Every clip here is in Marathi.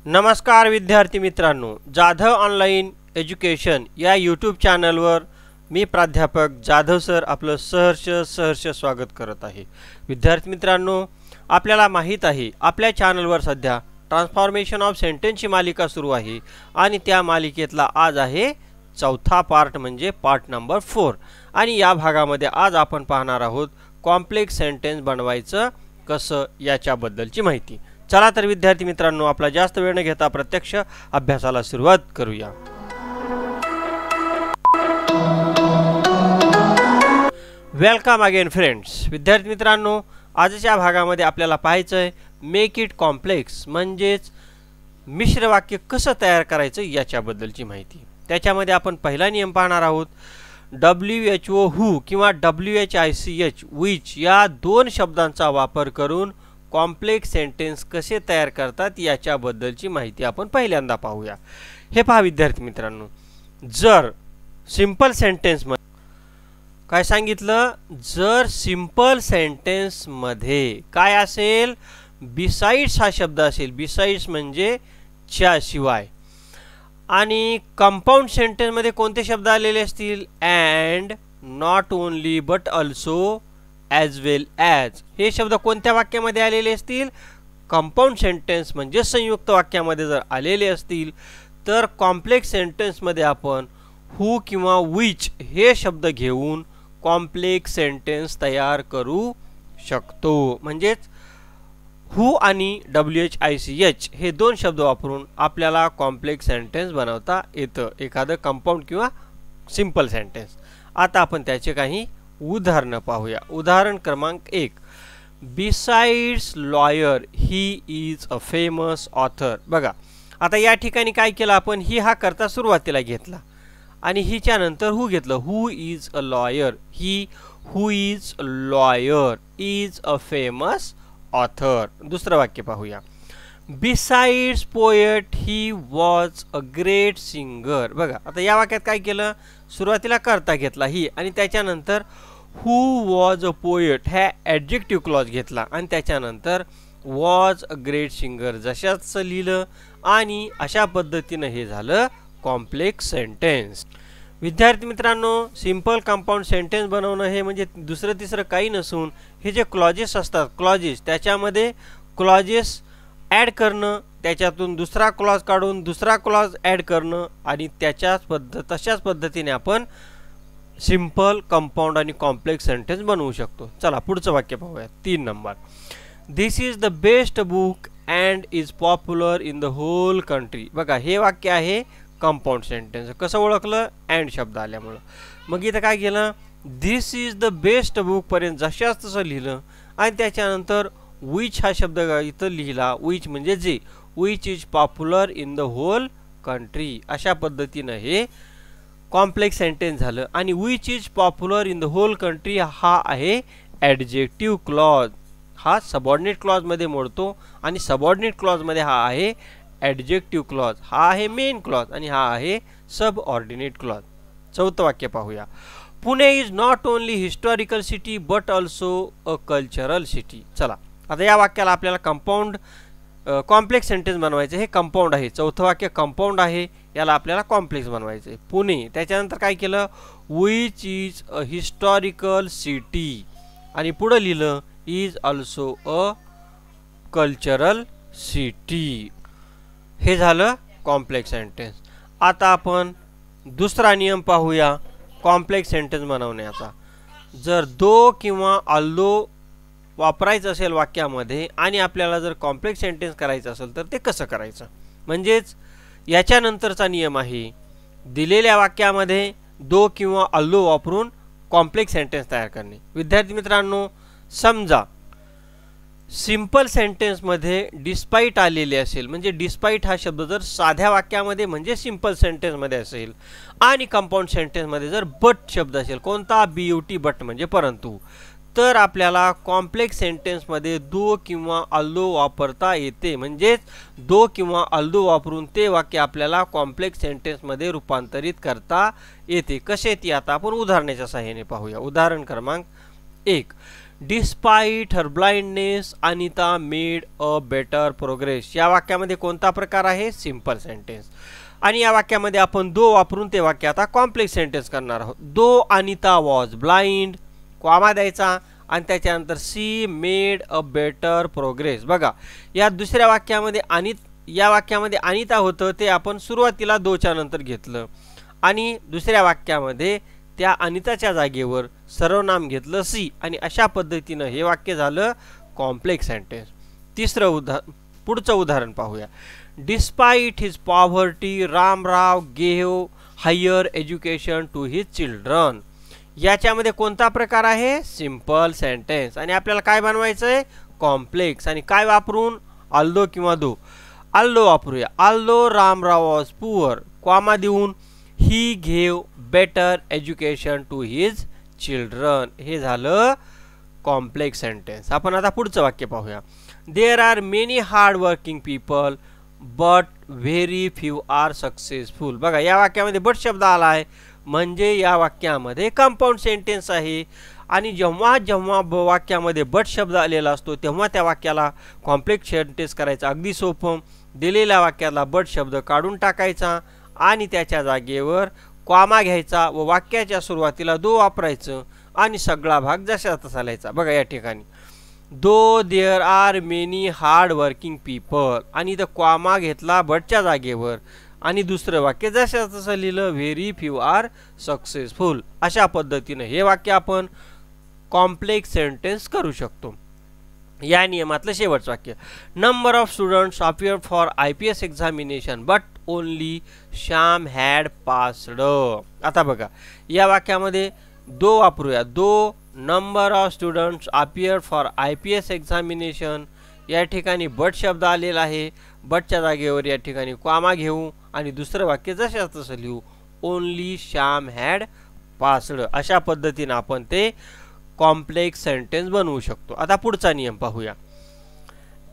नमस्कार विद्यार्थी मित्रांनो, जाधव ऑनलाईन एज्युकेशन या यूट्यूब चॅनलवर मी प्राध्यापक जाधव सर आपलं सहर्ष स्वागत करत आहे। विद्यार्थी मित्रांनो, आपल्याला माहित आहे आपल्या चॅनलवर सध्या ट्रान्सफॉर्मेशन ऑफ सेंटेन्सची मालिका सुरू आहे आणि त्या मालिकेतला आज आहे चौथा पार्ट म्हणजे पार्ट नंबर 4 आणि या भागामध्ये आज आपण पाहणार आहोत कॉम्प्लेक्स सेंटेन्स बनवायचं कसं याच्याबद्दलची माहिती। चला तर विद्यार्थी मित्रांनो, आपला जास्त वेळ न घेता प्रत्यक्ष अभ्यासाला सुरुवात करूया। Welcome again friends. विद्यार्थी मित्रांनो, आजच्या भागामध्ये आपल्याला पाहायचं आहे मेक इट कॉम्प्लेक्स म्हणजेच मिश्र वाक्य कसं तयार करायचं याच्याबद्दलची माहिती। त्याच्यामध्ये आपण पहिला नियम पाहणार आहोत। WHO हू किंवा WHICH विच या दोन शब्दांचा वापर करून कॉम्प्लेक्स सेंटेन्स कसे तयार करतात याच्याबद्दलची माहिती आपण पहिल्यांदा पाहूया। हे पहा विद्यार्थी मित्रांनो, जर सिंपल सेंटेन्स मध्ये काय सांगितलं, जर सिंपल सेंटेन्स मध्ये काय असेल, बिसाइड्स हा शब्द असेल, बिसाइड्स म्हणजे च्या शिवाय, आणि कंपाऊंड सेंटेन्स मध्ये कोणते शब्द आलेले असतील, and, not only but also, as well as हे शब्द कोणत्या वाक्यामध्ये आलेले असतील, कंपाऊंड सेंटेन्स म्हणजे संयुक्त वाक्यामध्ये जर आलेले असतील तर कॉम्प्लेक्स सेंटेन्स मध्ये आपण हू किंवा विच हे शब्द घेऊन कॉम्प्लेक्स सेंटेन्स तयार करू शकतो। म्हणजेच हू आणि WHICH हे दोन शब्द वापरून आपल्याला कॉम्प्लेक्स सेंटेन्स बनवता येतं, एखादं कंपाऊंड किंवा सिंपल सेंटेन्स। आता आपण त्याचे काही उदाहरण पाहूया। उदाहरण क्रमांक 1, besides lawyer he is a famous author. बघा, आता या ठिकाणी काय केलं आपण, ही हा करता सुरुवातीला घेतला आणि हिच्या नंतर हू घेतलं। Who is a lawyer, he who is lawyer is a famous author. दुसरं वाक्य पाहूया, besides poet he was a great singer. बघा, आता या वाक्यात काय केलं, सुरुवातीला करता घेतला ही आणि त्याच्यानंतर हू वॉज अ पोएट हा ॲडजेक्टिव्ह क्लॉज घेतला आणि त्याच्यानंतर वॉज अ ग्रेट सिंगर जशाच लिहिलं आणि अशा पद्धतीनं हे झालं कॉम्प्लेक्स सेंटेन्स। विद्यार्थी मित्रांनो, सिंपल कंपाऊंड सेंटेन्स बनवणं हे म्हणजे दुसरं तिसरं काही नसून हे जे क्लॉजेस असतात, क्लॉजेस त्याच्यामध्ये क्लॉजेस ॲड करणं, त्याच्यातून दुसरा क्लॉज काढून दुसरा क्लॉज ॲड करणं आणि तशाच पद्धतीने आपण सिंपल, कंपाऊंड आणि कॉम्प्लेक्स सेंटेन्स बनवू शकतो। चला पुढचं वाक्य पाहूया, 3 number, this is the best book and is popular in the whole country. बघा, हे वाक्य आहे कंपाऊंड सेंटेन्स। कसं ओळखलं, अँड शब्द आल्यामुळं। मग इथं काय केलं, दिस इज द बेस्ट बुक पर्यंत जशाच तसं लिहिलं आणि त्याच्यानंतर विच हा शब्द इथं लिहिला, विच म्हणजे जे, which is popular in the whole country. अशा पद्धतीनं हे कॉम्प्लेक्स सेंटेन्स झालं आणि which is popular in the whole country हा आहे ॲडजेक्टिव्ह क्लॉज। हा सबऑर्डिनेट क्लॉज मध्ये मोडतो आणि सबऑर्डिनेट क्लॉज मध्ये हा आहे ॲडजेक्टिव्ह क्लॉज, हा आहे मेन क्लॉज आणि हा आहे सबऑर्डिनेट क्लॉज। चौथं वाक्य पाहूया, Pune is not only historical city but also a cultural city. चला, आता या वाक्याला आपल्याला कंपाऊंड कॉम्प्लेक्स सेंटेन्स बनवायचं, हे कंपाऊंड आहे। चौथं वाक्य कंपाऊंड आहे, याला आपल्याला कॉम्प्लेक्स बनवायचं आहे। पुणे, त्याच्यानंतर काय केलं, which is a historical city आणि पुढं लिहिलं is also a cultural city. हे झालं कॉम्प्लेक्स सेंटेन्स। आता आपण दुसरा नियम पाहूया कॉम्प्लेक्स सेंटेन्स बनवण्याचा। जर दो किंवा ऑल्दो वापरायचं असेल वाक्यामध्ये आणि आपल्याला जर कॉम्प्लेक्स सेंटेन्स करायचं असेल तर ते कसं करायचं, म्हणजेच याच्यानंतरचा नियम आहे, दिलेल्या वाक्यामध्ये दो किंवा ऑल्दो वापरून कॉम्प्लेक्स सेंटेन्स तयार करणे। विद्यार्थी मित्रांनो, समजा सिंपल सेंटेन्स मध्ये डिस्पाइट आलेले असेल, म्हणजे डिस्पाइट हा शब्द जर साध्या वाक्यामध्ये म्हणजे सिंपल सेंटेन्स मध्ये असेल आणि कंपाऊंड सेंटेन्स मध्ये जर बट शब्द असेल, कोणता, BUT बट म्हणजे परंतु, तर आपल्याला कॉम्प्लेक्स सेंटेन्स मध्ये दो किंवा ऑल्दो वापरता येते। म्हणजेच दो किंवा ऑल्दो वापरून ते वाक्य आपल्याला कॉम्प्लेक्स सेंटेन्स मध्ये रूपांतरित करता येते। कसे ती आता आपण उदाहरणाच्या सहाय्याने पाहूया। उदाहरण क्रमांक 1, despite her blindness Anita made a better progress. या वाक्यामध्ये कोणता प्रकार आहे? Simple sentence. आणि या वाक्यामध्ये आपण दो वापरून ते वाक्य आता कॉम्प्लेक्स सेंटेन्स करणार आहोत. दो अनिता वॉज ब्लाइंड, कॉमा द्यायचा आणि त्याच्यानंतर C made a better progress. बघा या दुसऱ्या वाक्यामध्ये या वाक्यामध्ये अनिता होतं ते आपण सुरुवातीला दोच्या नंतर घेतलं आणि दुसऱ्या वाक्यामध्ये त्या अनिताच्या जागेवर सर्वनाम घेतलं सी आणि अशा पद्धतीनं हे वाक्य झालं कॉम्प्लेक्स सेंटेन्स. पुढचं उदाहरण पाहूया. Despite his poverty Ramrao gave higher education to his children. याच्यामध्ये कोणता प्रकार आहे? Simple sentence. आणि आपल्याला काय बनवायचं आहे? कॉम्प्लेक्स. आणि काय वापरून? आल्दो किंवा दो. आल्दो वापरूया. Although Ramrao was poor, comma देऊन he gave better education to his children. हे झालं कॉम्प्लेक्स सेंटेन्स. आपण आता पुढचं वाक्य पाहूया. There are many hard working people but very few are successful. बघा या वाक्यामध्ये बट शब्द आला आहे म्हणजे या वाक्यामध्ये कंपाऊंड सेंटेन्स आहे. आणि जेव्हा जेव्हा वाक्यामध्ये बट शब्द आलेला असतो तेव्हा त्या वाक्याला कॉम्प्लेक्स सेंटेन्स करायचं अगदी सोपं. दिलेल्या वाक्याला बट शब्द काढून टाकायचा आणि त्याच्या जागेवर कॉमा घ्यायचा व वाक्याच्या सुरुवातीला दो वापरायचं आणि सगळा भाग जसा तसा लिहायचा. बघा या ठिकाणी though there are many hard working people आणि इथं कॉमा घेतला बटच्या जागेवर आणि दुसरं वाक्य जसं तसं लिहिलं व्हेरी फ्यू आर सक्सेसफुल. अशा पद्धतीनं हे वाक्य आपण कॉम्प्लेक्स सेंटेन्स करू शकतो. या नियमातलं शेवटचं वाक्य. Number of students appear for IPS examination but only Shyam had passed. आता बघा या वाक्यामध्ये दो वापरूया. Though number of students appear for IPS examination. या ठिकाणी बट शब्द आलेला आहे. बटच्या जागेवर या ठिकाणी कॉमा घेऊ आणि दुसरं वाक्य जसं तसं लिहू ओनली श्याम हॅड पास्ड. अशा पद्धतीनं आपण ते कॉम्प्लेक्स सेंटेन्स बनवू शकतो. आता पुढचा नियम पाहूया.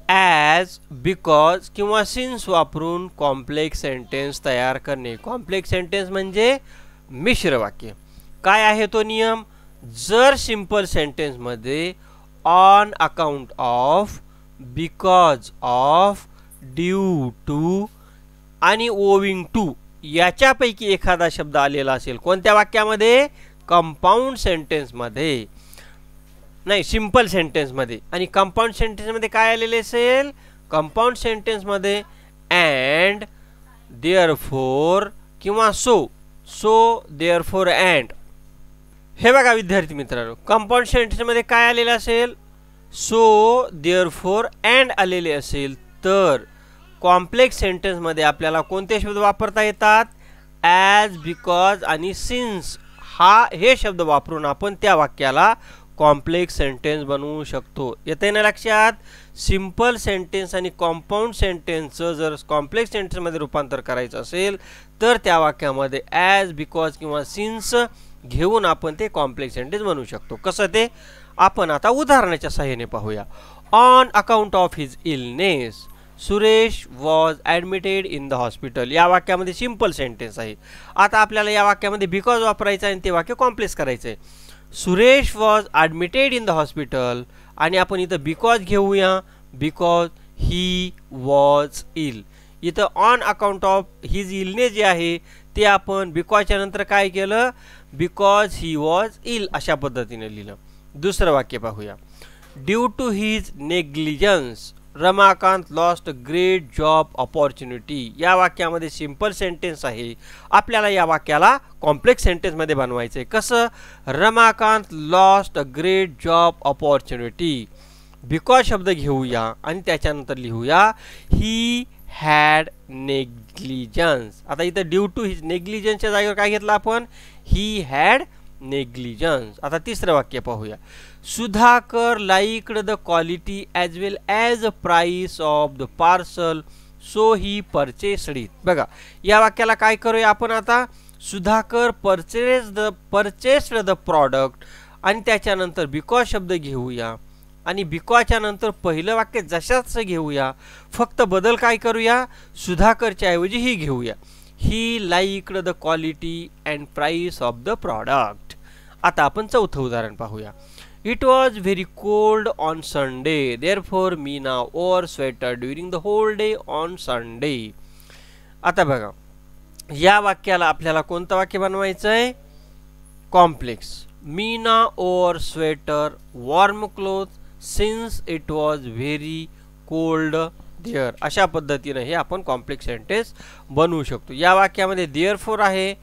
ॲज, बिकॉज किंवा सिन्स वापरून कॉम्प्लेक्स सेंटेन्स तयार करणे. कॉम्प्लेक्स सेंटेन्स म्हणजे मिश्र वाक्य. काय आहे तो नियम? जर सिंपल सेंटेन्समध्ये on account of, because of, due to आणि ओविंग टू याच्यापैकी एखादा शब्द आलेला असेल कोणत्या वाक्यामध्ये? कंपाऊंड सेंटेन्समध्ये, नाही सिंपल सेंटेन्समध्ये. आणि कंपाऊंड सेंटेन्समध्ये काय आलेले असेल? कंपाऊंड सेंटेन्समध्ये अँड, देअरफोर किंवा सो. So therefore and. हे बघा विद्यार्थी मित्रांनो कंपाऊंड सेंटेन्समध्ये काय आलेलं असेल? सो देअरफोर अँड आलेले असेल तर कॉम्प्लेक्स सेंटेन्समध्ये आपल्याला कोणते शब्द वापरता येतात? ॲज, बिकॉज आणि सिन्स हे शब्द वापरून आपण त्या वाक्याला कॉम्प्लेक्स सेंटेन्स बनवू शकतो. येते ना लक्षात? सिंपल सेंटेन्स आणि कंपाऊंड सेंटेन्सचं जर कॉम्प्लेक्स सेंटेन्समध्ये रूपांतर करायचं असेल तर त्या वाक्यामध्ये ॲज, बिकॉज किंवा सिन्स घेऊन आपण ते कॉम्प्लेक्स सेंटेन्स बनवू शकतो. कसं ते आपण आता उदाहरणाच्या सहाय्याने पाहूया. On account of his illness Suresh was admitted in the hospital. या वाक्यामध्ये सिंपल सेंटेन्स आहे. आता आपल्याला या वाक्यामध्ये बिकॉज वापरायचं आहे आणि ते वाक्य कॉम्प्लेक्स करायचं आहे. Suresh was admitted in the hospital आणि आपण इथं बिकॉज घेऊया बिकॉज ही वॉज इल. इथं on account of his illness जे आहे ते आपण बिकॉजच्या नंतर काय केलं? बिकॉज ही वॉज इल अशा पद्धतीने लिहिलं. दुसरं वाक्य पाहूया. Due to his negligence Ramakant lost great job opportunity. या वाक्यामध्ये सिंपल सेंटेन्स आहे. आपल्याला या वाक्याला कॉम्प्लेक्स सेंटेन्समध्ये बनवायचं आहे. कसं? Ramakant lost a great job opportunity. Because शब्द घेऊया आणि त्याच्यानंतर लिहूया ही हॅड नेग्लिजन्स. आता इथं ड्यू टू हिज नेग्लिजन्सच्या जागेवर काय घेतलं आपण? He had negligence. आता तिसरं वाक्य पाहूया. Sudhakar liked the quality as well as a price of the parcel so he purchased it. बघा या वाक्याला काय करूया आपण आता? सुधाकर परचेस्ड द प्रॉडक्ट आणि त्याच्यानंतर बिकॉज शब्द घेऊया आणि बिकॉजच्या नंतर पहिलं वाक्य जशाच घेऊया फक्त बदल काय करूया? सुधाकरच्या ऐवजी ही घेऊया. He liked the quality and price of the product. आता आपण चौथं उदाहरण पाहूया. It was very cold on Sunday, therefore Meena wore sweater during the whole day on Sunday. आता बघा, या वाक्याला आपल्याला कोणतं वाक्य बनवायचं आहे? Complex. Meena wore sweater warm cloth since it was very cold there. अशा पद्धतीने हे आपण कॉम्प्लेक्स सेंटेन्स बनवू शकतो. या वाक्यामध्ये देअरफॉर आहे,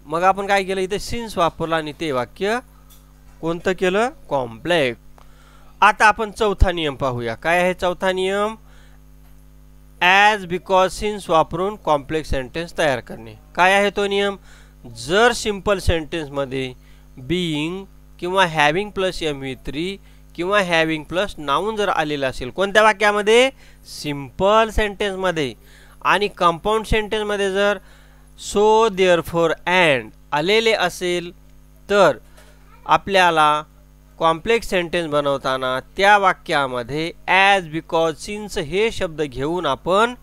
मग आपण काय केलं इथे सिन्स वापरला आणि ते वाक्य कोणतं केलं? कॉम्प्लेक्स. आता आपण चौथा नियम पाहूया. काय आहे चौथा नियम? ॲज बिकॉज सिन्स वापरून कॉम्प्लेक्स सेंटेन्स तयार करणे. काय आहे तो नियम? जर सिंपल सेंटेन्समध्ये बीइंग किंवा हॅविंग प्लस MV3 किंवा हॅविंग प्लस नाऊन जर आलेलं असेल कोणत्या वाक्यामध्ये? सिंपल सेंटेन्समध्ये. आणि कंपाऊंड सेंटेन्समध्ये जर सो देअरफॉर अँड आलेले असेल तर आपल्याला कॉम्प्लेक्स सेंटेन्स बनवताना त्या वाक्यामध्ये ॲज बिकॉज सिन्स हे शब्द घेऊन आपण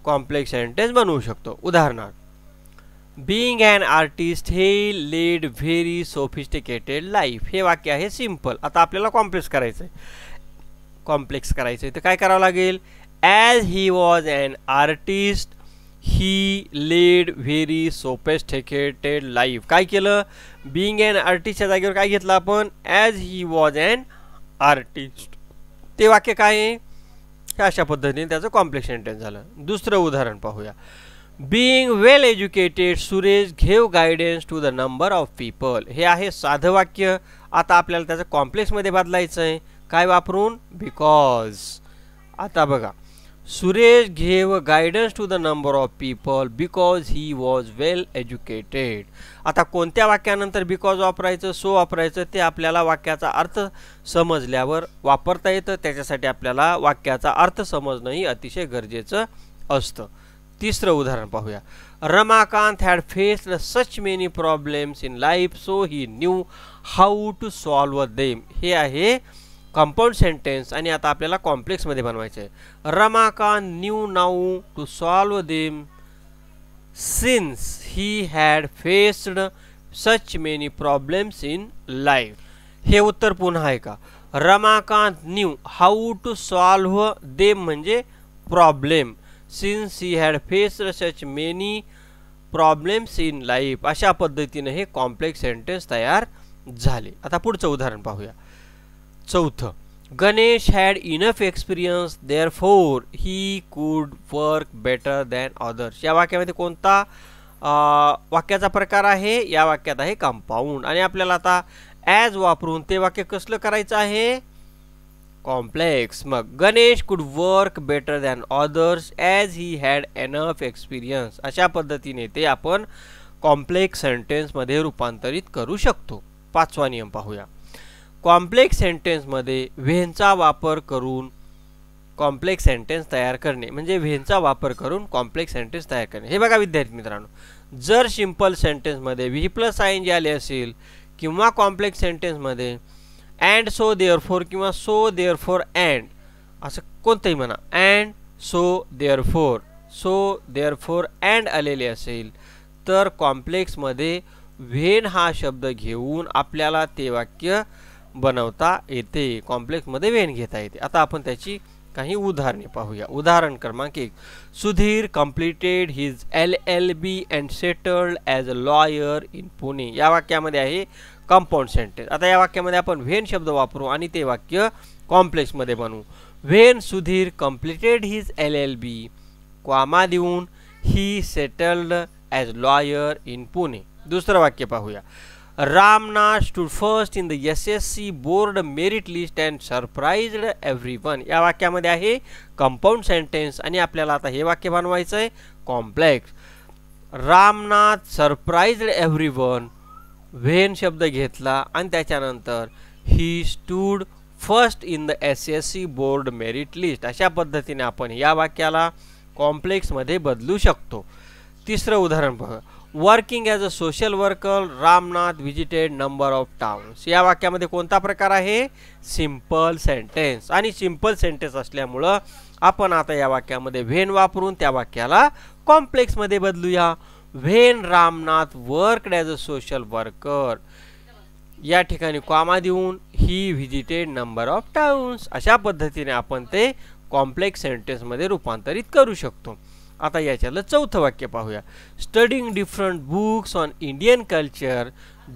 कॉम्प्लेक्स सेंटेन्स बनवू शकतो. उदाहरणार्थ, बीइंग अन आर्टिस्ट हे लेड व्हेरी सोफिस्टिकेटेड लाईफ. हे वाक्य आहे सिंपल. आता आपल्याला कॉम्प्लेक्स करायचं आहे. तर काय करावं लागेल? As he was an artist he led very sophisticated life. काय केलं? बीइंग अन आर्टिस्टच्या जागेवर काय घेतलं आपण? As he was an artist. ते वाक्य काय आहे? अशा पद्धतीने त्याचं कॉम्प्लेक्स सेंटेन्स झालं. दुसरं उदाहरण पाहूया. Being well educated Suresh gave guidance to the number of people. हे आहे साधं वाक्य. आता आपल्याला त्याचं कॉम्प्लेक्समध्ये बदलायचं आहे. काय वापरून? बिकॉज. आता बघा, Suresh gave guidance to the number of people because he was well educated. आता कोणत्या वाक्यानंतर बिकॉज वापरायचं, सो वापरायचं ते आपल्याला वाक्याचा अर्थ समजल्यावर वापरता येतं. त्याच्यासाठी आपल्याला वाक्याचा अर्थ समजणंही अतिशय गरजेचं असतं. तिसरं उदाहरण पाहूया. Ramakant had faced such many problems in life so he knew how to solve them. हे आहे कंपाऊंड सेंटेन्स आणि आता आपल्याला कॉम्प्लेक्समध्ये बनवायचं आहे. Ramakant knew how to solve them since he had faced such many problems in life. हे उत्तर पुन्हा आहे का? Ramakant knew how to solve them म्हणजे problem. Since he had faced such many problems in life. अशा पद्धतीने हे कॉम्प्लेक्स सेंटेन्स तयार झाले. आता पुढचं उदाहरण पाहूया. चौथं, Ganesh had enough experience therefore he could work better than others. या वाक्यामध्ये कोणता वाक्याचा प्रकार आहे? या वाक्यात आहे कंपाऊंड. आणि आपल्याला आता ॲज वापरून ते वाक्य कसलं करायचं आहे? कॉम्प्लेक्स. मग गणेश कुड work better than others as he had enough experience. अशा पद्धतीने ते आपण कॉम्प्लेक्स सेंटेन्समध्ये रूपांतरित करू शकतो. पाचवा नियम पाहूया. कॉम्प्लेक्स सेंटेन्समध्ये व्हेनचा वापर करून कॉम्प्लेक्स सेंटेन्स तयार करणे म्हणजे व्हेनचा वापर करून कॉम्प्लेक्स सेंटेन्स तयार करणे. हे बघा विद्यार्थी मित्रांनो, जर सिंपल सेंटेन्समध्ये व्ही प्लस ING आले असेल किंवा कॉम्प्लेक्स सेंटेन्समध्ये अँड सो देअरफॉर किंवा सो देअरफॉर अँड असं कोणतंही म्हणा, अँड सो देअरफॉर अँड आलेले असेल तर कॉम्प्लेक्समध्ये व्हेन हा शब्द घेऊन आपल्याला ते वाक्य बनवता येते. कॉम्प्लेक्समध्ये व्हेन घेता येते. आता आपण त्याची काही उदाहरणे पाहूया. उदाहरण क्रमांक 1. Sudhir completed his LLB and settled as a lawyer in Pune. या वाक्यामध्ये आहे कंपाऊंड सेंटेन्स. आता या वाक्यामध्ये आपण व्हेन शब्द वापरू आणि ते वाक्य कॉम्प्लेक्समध्ये बनवू. When Sudhir completed his LLB comma देऊन he settled as lawyer in Pune. दुसरं वाक्य पाहूया. Ramnath stood first in the SSC board merit list and surprised everyone. या वाक्यामध्ये आहे कंपाऊंड सेंटेन्स आणि आपल्याला आता हे वाक्य बनवायचं आहे complex. Ramnath surprised everyone when शब्द घेतला आणि त्याच्यानंतर he stood first in the SSC board merit list. अशा पद्धतीने आपण या वाक्याला कॉम्प्लेक्समध्ये बदलू शकतो. तिसरं उदाहरण पहा. Working as a social worker Ramnath visited number of towns. या वाक्यामध्ये कोणता प्रकार आहे? Simple sentence. आणि सिंपल सेंटेन्स असल्यामुळं आपण आता या वाक्यामध्ये व्हेन वापरून त्या वाक्याला कॉम्प्लेक्समध्ये बदलूया. When Ramnath worked as a social worker या ठिकाणी कॉमा देऊन ही व्हिजिटेड नंबर ऑफ टाउन्स, अशा पद्धतीने आपण ते कॉम्प्लेक्स सेंटेन्समध्ये रूपांतरित करू शकतो. आता याच्यातलं चौथं वाक्य पाहूया. Studying different books on Indian culture,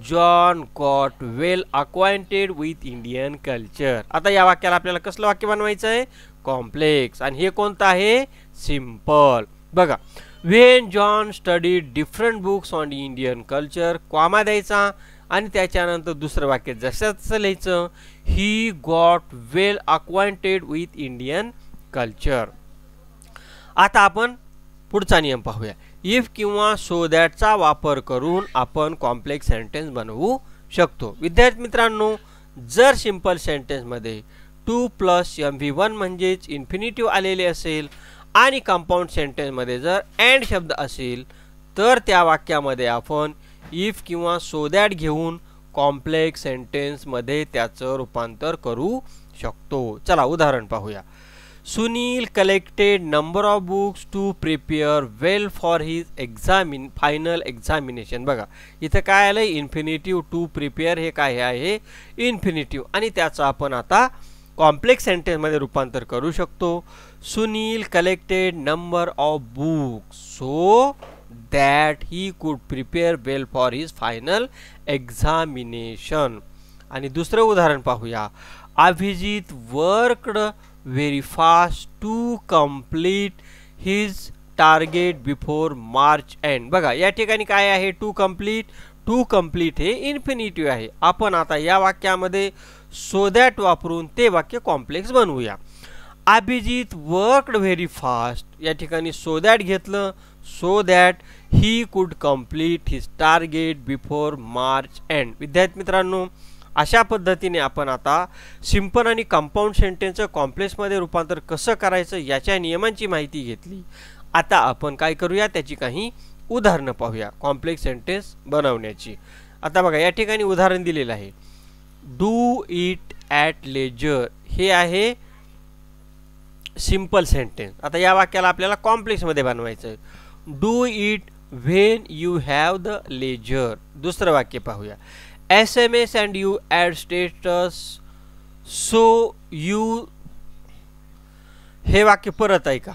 John got well acquainted with Indian culture. आता या वाक्याला आपल्याला कसलं वाक्य बनवायचं आहे? कॉम्प्लेक्स. आणि हे कोणतं आहे? सिंपल. बघा, when John studied different books on Indian culture, comma द्यायचा आणि त्याच्यानंतर दुसरं वाक्य जसं तसं लिहायचं, he got well acquainted with Indian culture. आता आपण पुढचा नियम पाहूया. इफ किंवा सो दॅटचा वापर करून आपण कॉम्प्लेक्स सेंटेन्स बनवू शकतो. विद्यार्थी मित्रांनो, जर सिंपल सेंटेन्समध्ये टू प्लस MV1 म्हणजेच इन्फिनिटिव्ह आलेले असेल आणि कंपाऊंड सेंटेन्समध्ये जर अँड शब्द असेल तर त्या वाक्यामध्ये आपण इफ किंवा सो दॅट घेऊन कॉम्प्लेक्स सेंटेन्समध्ये त्याचं रूपांतर करू शकतो. चला उदाहरण पाहूया. Sunil collected number of books to prepare well for his final examination. बघा, इथं काय आलं? इन्फिनिटिव्ह. टू प्रिपेअर हे काय आहे? इन्फिनिटिव्ह. आणि त्याचं आपण आता कॉम्प्लेक्स सेंटेन्समध्ये रूपांतर करू शकतो. Sunil collected number of books so that he could prepare well for his final examination. आणि दुसरं उदाहरण पाहूया. Abhijit worked very fast to complete his target before March end. बघा, या ठिकाणी काय आहे? To complete. टू कंप्लीट हे इन्फिनिटिव्ह आहे. आपण आता या वाक्यामध्ये सो दॅट वापरून ते वाक्य कॉम्प्लेक्स बनवूया. अभिजित वर्कड व्हेरी फास्ट, या ठिकाणी सो दॅट घेतलं, सो दॅट ही कुड complete his target before March end. विद्यार्थी मित्रांनो, अशा पद्धतीने आपण आता सिंपल आणि कंपाऊंड सेंटेन्सचं कॉम्प्लेक्समध्ये रूपांतर कसं करायचं याच्या नियमांची माहिती घेतली. आता आपण काय करूया? त्याची काही उदाहरणं पाहूया कॉम्प्लेक्स सेंटेन्स बनवण्याची. आता बघा, या ठिकाणी उदाहरण दिलेलं आहे. डू इट ॲट लेजर हे आहे सिंपल सेंटेन्स. आता या वाक्याला आपल्याला कॉम्प्लेक्समध्ये बनवायचं आहे. Do it when you have the ledger. दुसरं वाक्य पाहूया. SMS and you add status so you. हे वाक्य परत ऐका.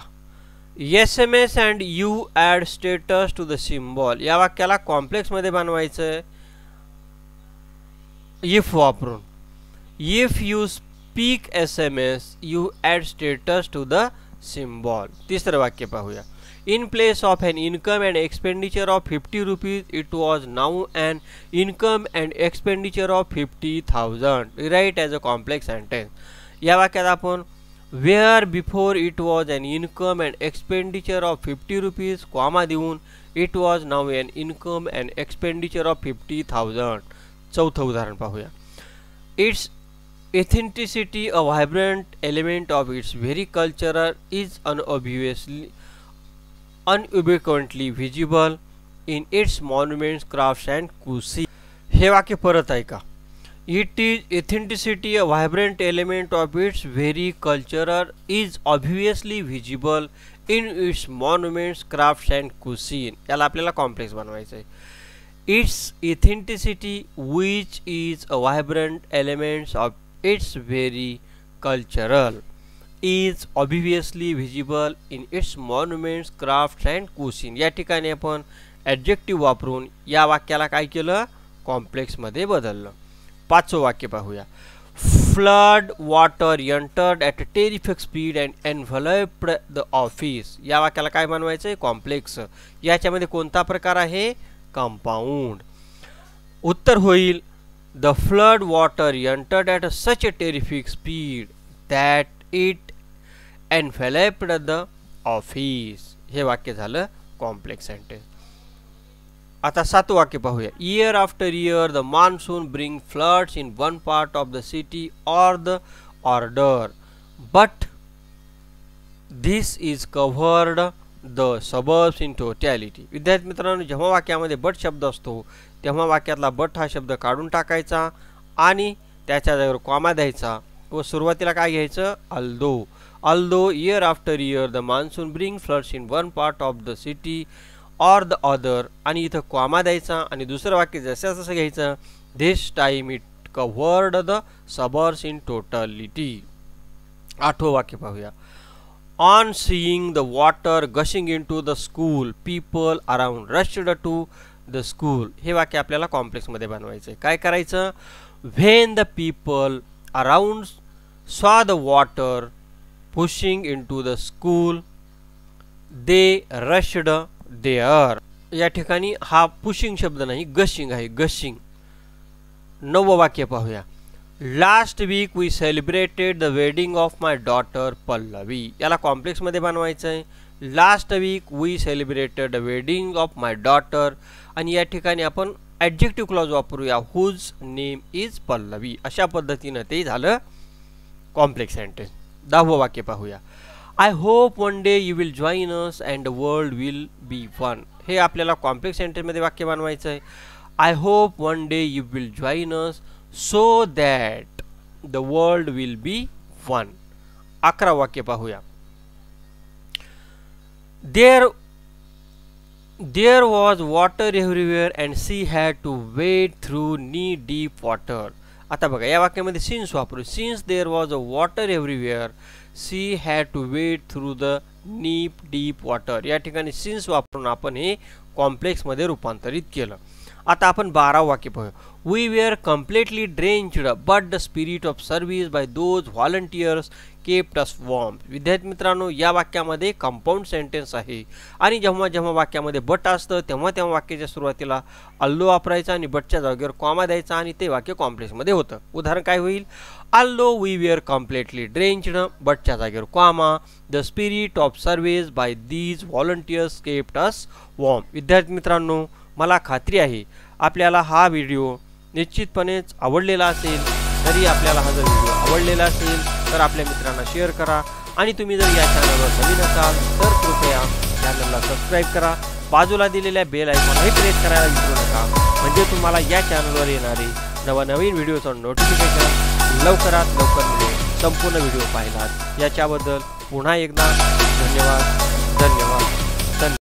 SMS and you add status to the symbol. या वाक्याला कॉम्प्लेक्स मध्ये बनवायचं इफ वापरून. If you speak SMS you add status to the symbol. तिसरं वाक्य पाहूया. In place of an income and expenditure of 50 rupees, it was now an income and expenditure of 50,000. Rewrite as a complex sentence. या वाक्यात आपण where before it was an income and expenditure of 50 rupees, comma देऊन it was now an income and expenditure of 50,000. चौथं उदाहरण पाहूया. Its authenticity, a vibrant element of its very culture, is unequivocally visible in its monuments, crafts and cuisine. हे वाक्य परत ऐका. It is authenticity, a vibrant element of its very culture, is obviously visible in its monuments, crafts and cuisine. याला आपल्याला कॉम्प्लेक्स बनवायचं आहे. Its authenticity, which is a vibrant element of its very cultural, is obviously visible in its monuments, crafts and cuisine. या ठिकाणी आपण ॲडजेक्टिव्ह वापरून या वाक्याला काय केलं? कॉम्प्लेक्समध्ये बदललं. पाचवं वाक्य पाहूया. Flood water entered at a terrific speed and enveloped the office. या वाक्याला काय बनवायचं आहे? कॉम्प्लेक्स. याच्यामध्ये कोणता प्रकार आहे? कंपाऊंड. उत्तर होईल the flood water entered at such a terrific speed that it enveloped the office. हे वाक्य झालं कॉम्प्लेक्स सेंटेन्स. आता सातवं वाक्य पाहूया. Year after year the monsoon bring floods in one part of the city or the other but this is covered the suburbs in totality. विद्यार्थी मित्रांनो, जेव्हा वाक्यामध्ये बट शब्द असतो तेव्हा वाक्यातला बट हा शब्द काढून टाकायचा आणि त्याच्या जागेवर कॉमा द्यायचा व सुरुवातीला काय घ्यायचं? Although. Although year after year the monsoon brings floods in one part of the city or the other, आणि इथं कॉमा द्यायचा आणि दुसरं वाक्य जसं घ्यायचं. This time it covered the suburbs in totality. 8वं वाक्य पाहूया. On seeing the water gushing into the school, people around rushed to the school. हे वाक्य आपल्याला कॉम्प्लेक्स मध्ये बनवायचं आहे. काय करायचं? When the people around saw the water pushing into the school, they rushed there. या ठिकाणी हा पुशिंग शब्द नाही, गशिंग आहे, गशिंग. 9वं वाक्य पाहूया. Last week we celebrated the wedding of my daughter Pallavi. याला कॉम्प्लेक्स मध्ये बनवायचं आहे. Last week we celebrated the wedding of my daughter आणि या ठिकाणी आपण ॲडजेक्टिव्ह क्लॉज वापरूया. Whose name is Pallavi. अशा पद्धतीनं ते झालं कॉम्प्लेक्स सेंटेन्स. 10वं वाक्य पाहूया. I hope one day you will join us and the world will be one. हे आपल्याला कॉम्प्लेक्स सेंटेन्स मध्ये वाक्य बनवायचं आहे. I hope one day you will join us so that the world will be one. 11 वाक्य पाहूया. There was water everywhere and she had to wade through knee deep water. आता बघा या वाक्यामध्ये since वापरू. Since there was a water everywhere she had to wade through the knee deep water. या ठिकाणी since वापरून आपण हे कॉम्प्लेक्स मध्ये रूपांतरित केलं. आता आपण 12 वाक्य पाहूया. We were completely drenched but the spirit of service by those volunteers kept us warm. विद्यार्थी मित्रांनो, या वाक्यामध्ये कंपाऊंड सेंटेन्स आहे आणि जेव्हा जेव्हा वाक्यामध्ये बट असतं तेव्हा तेव्हा वाक्याच्या सुरुवातीला अल्लो वापरायचा आणि बटच्या जागेवर कॉमा द्यायचा आणि ते वाक्य कॉम्प्लेक्समध्ये होतं. उदाहरण काय होईल? अल्लो वी वेअर कम्प्लिटली ड्रेंच्ड बटच्या जागेवर comma the spirit of service by these volunteers kept us warm. विद्यार्थी मित्रांनो, मला खात्री आहे आपल्याला हा व्हिडिओ निश्चितपणेच आवडलेला असेल. तरी आपल्याला हा जर व्हिडिओ आवडलेला असेल तर आपल्या मित्रांना शेअर करा आणि तुम्ही जर या चॅनलवर नवीन असाल तर कृपया चॅनलला सबस्क्राईब करा. बाजूला दिलेल्या बेल आयकॉनही प्रेस करायला विसरू नका, म्हणजे तुम्हाला या चॅनलवर येणारे नवनवीन व्हिडिओचं नोटिफिकेशन लवकरात लवकर मिळेल. संपूर्ण व्हिडिओ पाहिलात याच्याबद्दल पुन्हा एकदा धन्यवाद.